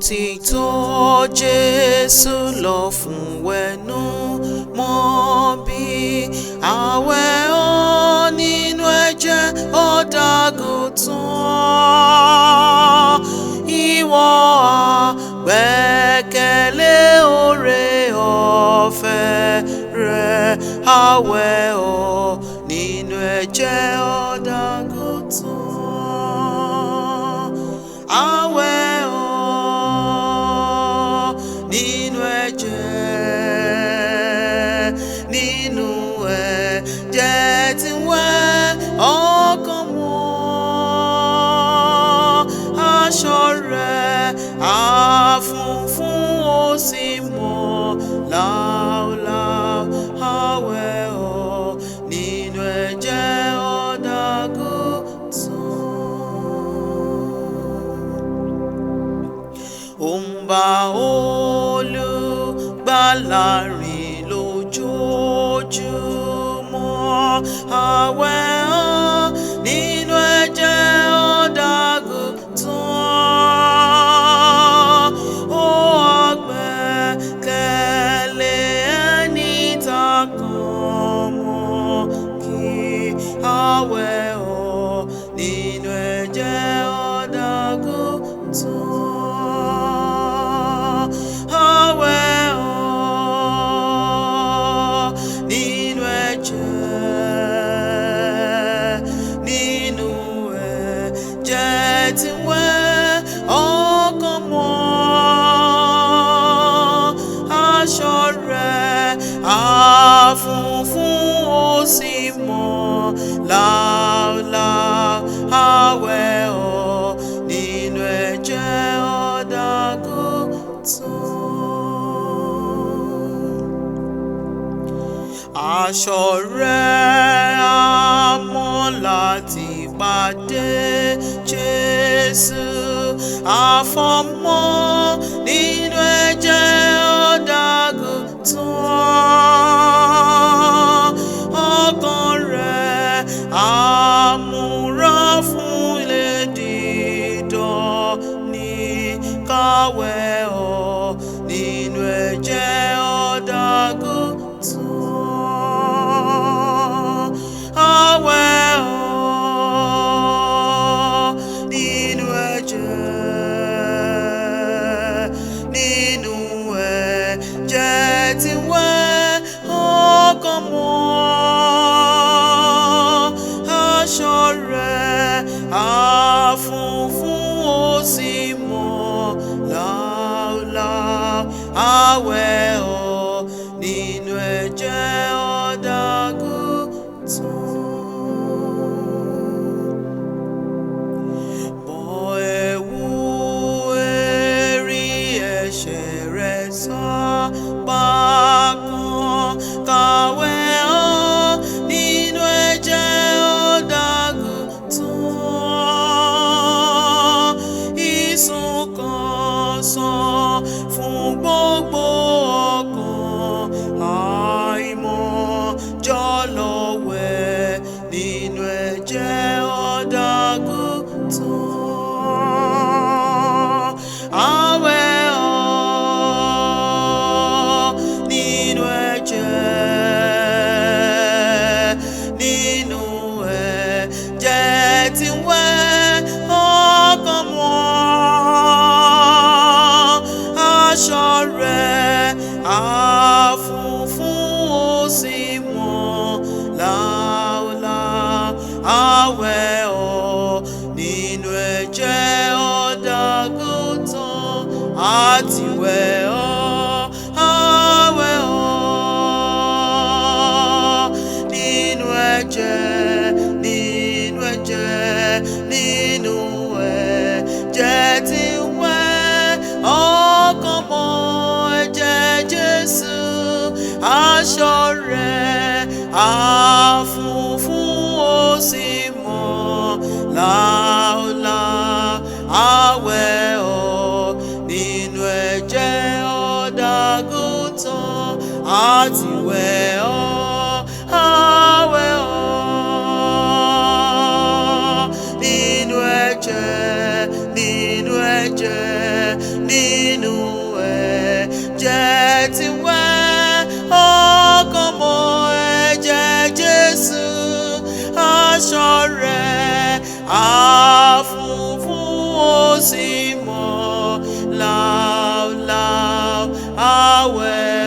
òtítọ́ Jésù lọ fún wẹ̀nù mọ́ bí àwẹ̀ ọ́ nínú ẹ̀jẹ̀ ọ̀dọ́-àgùntàn. Ìwọ àgbẹ́kẹ̀lé oore-ọ̀fẹ́ rẹ̀, àwẹ̀ ọ́ nínú ẹ̀jẹ̀ ọ̀dọ́-àgùntàn. Àwẹ̀ ọ́ nínú ẹ̀jẹ̀, nínú ẹ̀jẹ̀ tí ń wẹ̀ ọkàn mọ́. Aṣọ rẹ̀ á funfun ó sì mọ́ láúláú. Àwẹ̀ ọ́ nínú ẹ̀jẹ̀ ọ̀dọ́-àgùntàn. Ó ń bá Olùgbàlà rìn lójoojúmọ́. Àwẹ̀ ọ́ nínú ẹ̀jẹ̀ ọ̀dọ́-àgùntàn. Ó àgbẹ́kẹ̀lé ẹni tá kàn mọ́ kí. Àwẹ̀ ọ́ nínú ẹ̀jẹ̀ ọ̀dọ́-àgùntàn. Àwẹ̀ ọ́ nínú ẹ̀jẹ̀, nínú ẹ̀jẹ̀ tí ń wẹ̀ ọkàn mọ́. Aṣọ rẹ̀ á funfun ó sì mọ́ láúláú. Àwẹ̀ ọ́ nínú ẹ̀jẹ̀ ọ̀dọ́-àgùntàn. Aṣọ rẹ̀ á mọ́ láti pàdé Jésù. Àfọ̀mọ́ nínú ẹ̀jẹ̀ ọ̀dọ́-àgùntàn. Ọkàn rẹ̀ á múra fún ilé dídán ní. Káwẹ̀ ọ́ nínú ẹ̀jẹ̀ ọ̀dọ́-àgùntàn. Àwẹ̀ ọ́ nínú ẹ̀jẹ̀, nínú ẹ̀jẹ̀ tí ń wẹ̀ ọkàn mọ́. Aṣọ rẹ̀ á funfun ó sì mọ́ láúláú. Àwẹ̀ ọ́ nínú ẹ̀jẹ̀ ọ̀dọ́-àgùntàn. Bọ́ ẹ̀wù èrí ẹ̀ṣẹ̀ rẹ̀ sápá kan. Káwẹ̀ ọ́ nínú ẹ̀jẹ̀ ọ̀dọ́-àgùntàn. Ìsun kan sàn fún gbogbo ọkàn. Àìmọ̀ jọ̀lọ̀ wẹ̀ nínú ẹ̀jẹ̀ ọ̀dọ́-àgùntàn. Àwẹ̀ ọ́ nínú ẹ̀jẹ̀, nínú ẹ̀jẹ̀ tí ń wẹ̀ ọkàn mọ́. Aṣọ rẹ̀ á funfun ó sì mọ́ láúláú. Àwẹ̀ ọ́ nínú ẹ̀jẹ̀ ọ̀dọ́-àgùntàn. Àti wẹ̀ ọ́. Àwẹ̀ ọ́ nínú ẹ̀jẹ̀, nínú ẹ̀jẹ̀, nínú ẹ̀jẹ̀ tí ń wẹ̀ ọkàn mọ́. Ẹ̀jẹ̀ Jésù, aṣọ rẹ̀ á funfun ó sì mọ́ láúláú. Àwẹ̀ ọ́ nínú ẹ̀jẹ̀ ọ̀dọ́-àgùntàn. Àti wẹ̀ ọ́. Àwẹ̀ ọ́ nínú ẹ̀jẹ̀, nínú ẹ̀jẹ̀, nínú aṣọ rẹ̀ àfúnfún ó sì mọ́ láúláú. Àwẹ̀